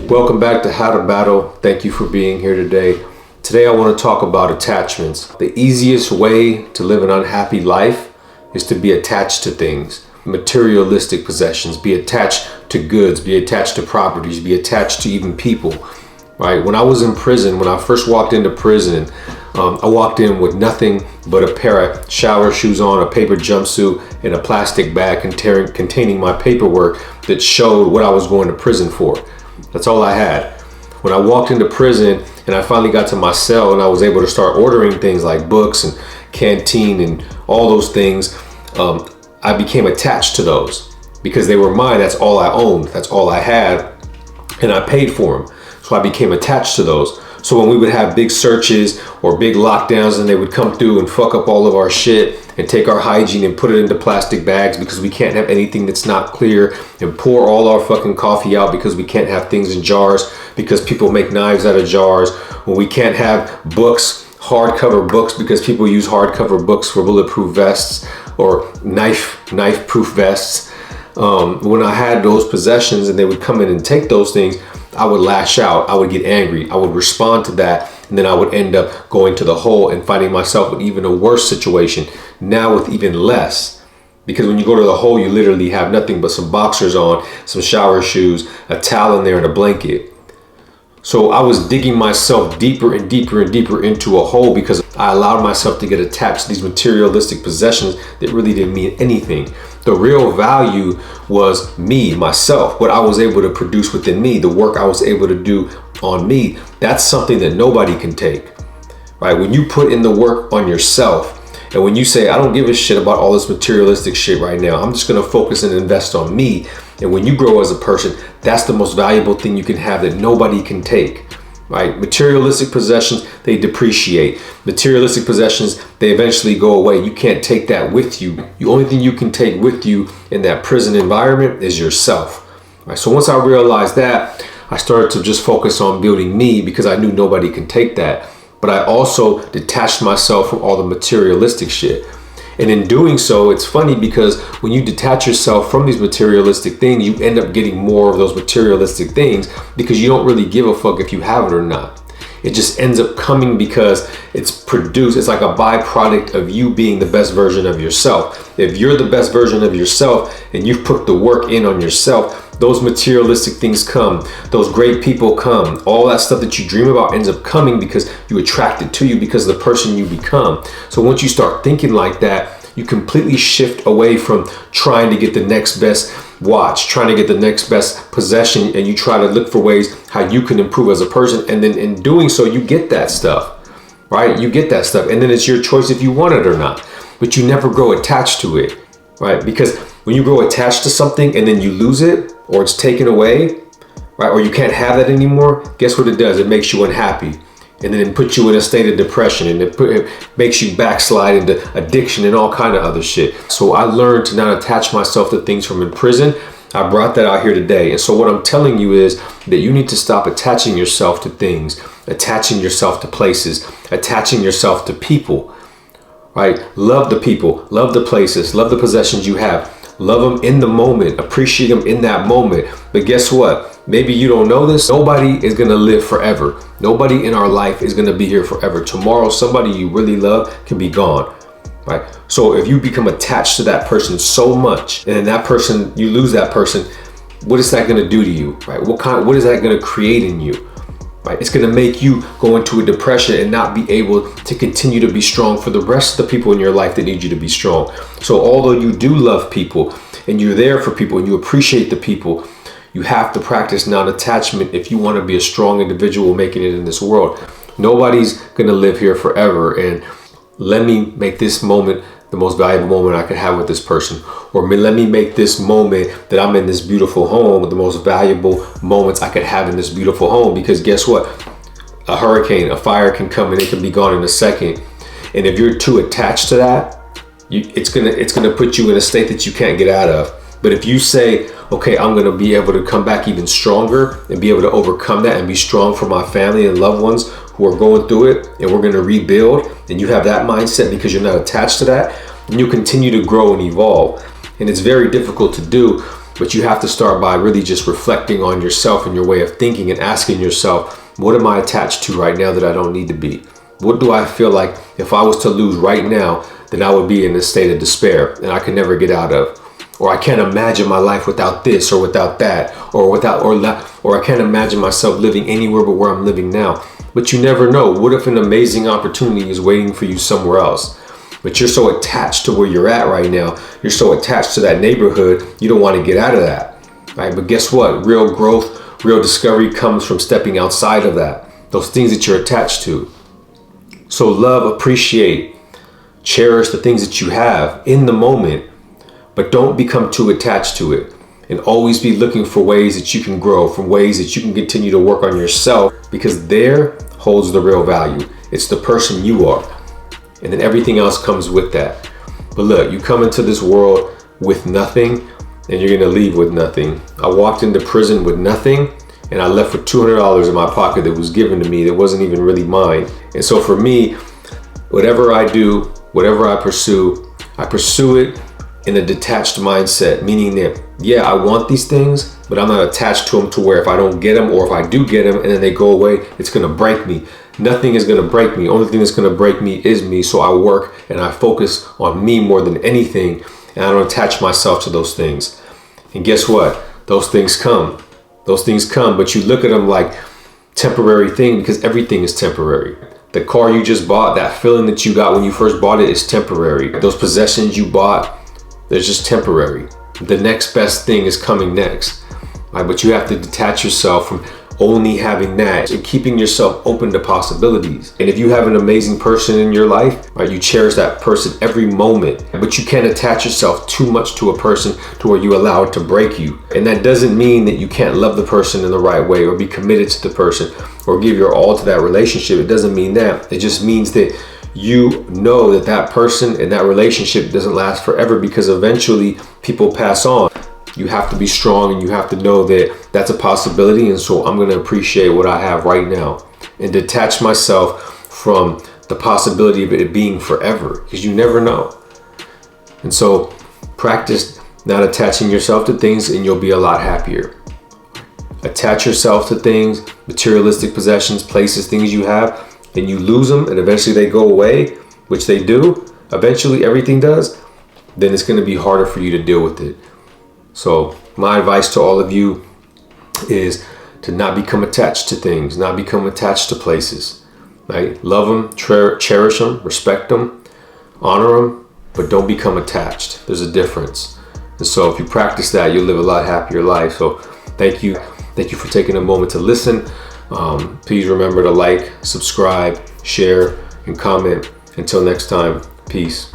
Welcome back to How to Battle. Thank you for being here today. Today I want to talk about attachments. The easiest way to live an unhappy life is to be attached to things, materialistic possessions, be attached to goods, be attached to properties, be attached to even people, right? When I was in prison, when I first walked into prison, I walked in with nothing but a pair of shower shoes on, a paper jumpsuit, and a plastic bag containing my paperwork that showed what I was going to prison for. That's all I had. When I walked into prison and I finally got to my cell and I was able to start ordering things like books and canteen and all those things, I became attached to those because they were mine. That's all I owned. That's all I had. And I paid for them. So I became attached to those. So when we would have big searches or big lockdowns and they would come through and fuck up all of our shit and take our hygiene and put it into plastic bags because we can't have anything that's not clear, and pour all our fucking coffee out because we can't have things in jars because people make knives out of jars, when we can't have books, hardcover books, because people use hardcover books for bulletproof vests or knife-proof vests. When I had those possessions and they would come in and take those things, I would lash out, I would get angry, I would respond to that, and then I would end up going to the hole and finding myself with even a worse situation, now with even less. Because when you go to the hole, you literally have nothing but some boxers on, some shower shoes, a towel in there, and a blanket. So I was digging myself deeper and deeper and deeper into a hole because I allowed myself to get attached to these materialistic possessions that really didn't mean anything. The real value was me, myself, what I was able to produce within me, the work I was able to do on me. That's something that nobody can take, right? When you put in the work on yourself, and when you say, I don't give a shit about all this materialistic shit right now, I'm just gonna focus and invest on me. And when you grow as a person, that's the most valuable thing you can have that nobody can take, right? Materialistic possessions, they depreciate. Materialistic possessions, they eventually go away. You can't take that with you. The only thing you can take with you in that prison environment is yourself, right? So once I realized that, I started to just focus on building me because I knew nobody can take that. But I also detached myself from all the materialistic shit. And in doing so, it's funny because when you detach yourself from these materialistic things, you end up getting more of those materialistic things because you don't really give a fuck if you have it or not. It just ends up coming because it's produced. It's like a byproduct of you being the best version of yourself. If you're the best version of yourself and you've put the work in on yourself, those materialistic things come, those great people come, all that stuff that you dream about ends up coming because you attract it to you because of the person you become. So once you start thinking like that, you completely shift away from trying to get the next best watch, trying to get the next best possession, and you try to look for ways how you can improve as a person. And then in doing so, you get that stuff, right? You get that stuff. And then it's your choice if you want it or not, but you never grow attached to it, right? Because when you grow attached to something and then you lose it, or it's taken away, right? Or you can't have that anymore, guess what it does? It makes you unhappy. And then it puts you in a state of depression, and it makes you backslide into addiction and all kind of other shit. So I learned to not attach myself to things from in prison. I brought that out here today. And so what I'm telling you is that you need to stop attaching yourself to things, attaching yourself to places, attaching yourself to people, right? Love the people, love the places, love the possessions you have. Love them in the moment, appreciate them in that moment. But guess what? Maybe you don't know this. Nobody is gonna live forever. Nobody in our life is gonna be here forever. Tomorrow, somebody you really love can be gone, right? So if you become attached to that person so much, and then that person, you lose that person, what is that gonna do to you, right? What is that gonna create in you? Right? It's gonna make you go into a depression and not be able to continue to be strong for the rest of the people in your life that need you to be strong. So although you do love people and you're there for people and you appreciate the people, you have to practice non-attachment if you want to be a strong individual making it in this world. Nobody's gonna live here forever, and let me make this moment the most valuable moment I could have with this person. Or let me make this moment that I'm in this beautiful home the most valuable moments I could have in this beautiful home. Because guess what? A hurricane, a fire can come and it can be gone in a second. And if you're too attached to that, it's gonna put you in a state that you can't get out of. But if you say, okay, I'm gonna be able to come back even stronger and be able to overcome that and be strong for my family and loved ones who are going through it, and we're gonna rebuild, and you have that mindset because you're not attached to that, and you continue to grow and evolve. And it's very difficult to do But you have to start by really just reflecting on yourself and your way of thinking and asking yourself, what am I attached to right now that I don't need to be? What do I feel like if I was to lose right now, then I would be in a state of despair and I could never get out of? Or I can't imagine my life without this or without that, or I can't imagine myself living anywhere but where I'm living now. But you never know. What if an amazing opportunity is waiting for you somewhere else? But you're so attached to where you're at right now. You're so attached to that neighborhood, you don't want to get out of that, right? But guess what? Real growth, real discovery comes from stepping outside of that, those things that you're attached to. So love, appreciate, cherish the things that you have in the moment, but don't become too attached to it. And always be looking for ways that you can grow, from ways that you can continue to work on yourself, because there holds the real value. It's the person you are. And then everything else comes with that. But look, you come into this world with nothing and you're gonna leave with nothing. I walked into prison with nothing and I left with $200 in my pocket that was given to me that wasn't even really mine. And so for me, whatever I do, whatever I pursue it in a detached mindset, meaning that, yeah, I want these things, but I'm not attached to them to where if I don't get them, or if I do get them and then they go away, it's gonna break me. Nothing is gonna break me. Only thing that's gonna break me is me. So I work and I focus on me more than anything, and I don't attach myself to those things. And guess what? Those things come. Those things come, but you look at them like temporary thing, because everything is temporary. The car you just bought, that feeling that you got when you first bought it is temporary. Those possessions you bought, they're just temporary. The next best thing is coming next, right? But you have to detach yourself from only having that and keeping yourself open to possibilities. And if you have an amazing person in your life, right, you cherish that person every moment, but you can't attach yourself too much to a person to where you allow it to break you. And that doesn't mean that you can't love the person in the right way or be committed to the person or give your all to that relationship. It doesn't mean that. It just means that you know that that person and that relationship doesn't last forever, because eventually people pass on. You have to be strong and you have to know that that's a possibility. And so I'm going to appreciate what I have right now and detach myself from the possibility of it being forever, because you never know. And so practice not attaching yourself to things and you'll be a lot happier. Attach yourself to things, materialistic possessions, places, things you have, and you lose them and eventually they go away, which they do. Eventually everything does. Then it's going to be harder for you to deal with it. So my advice to all of you is to not become attached to things, not become attached to places, right? Love them, cherish them, respect them, honor them, but don't become attached. There's a difference. And so if you practice that, you'll live a lot happier life. So thank you for taking a moment to listen. Please remember to like, subscribe, share, and comment. Until next time, peace.